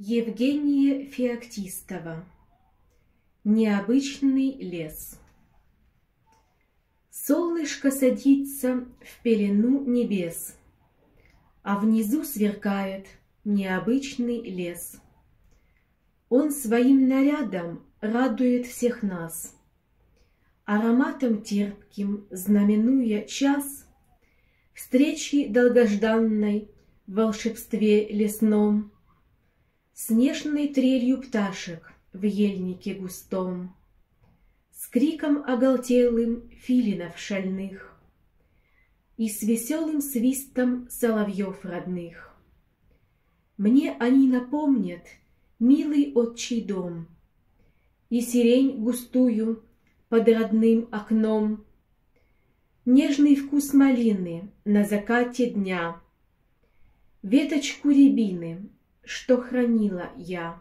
Евгения Феоктистова. Необычный лес. Солнышко садится в пелену небес, а внизу сверкает необычный лес. Он своим нарядом радует всех нас, ароматом терпким знаменуя час встречи долгожданной в волшебстве лесном, с нежной трелью пташек в ельнике густом, с криком оголтелым филинов шальных и с веселым свистом соловьев родных. Мне они напомнят милый отчий дом и сирень густую под родным окном, нежный вкус малины на закате дня, веточку рябины, что хранила я.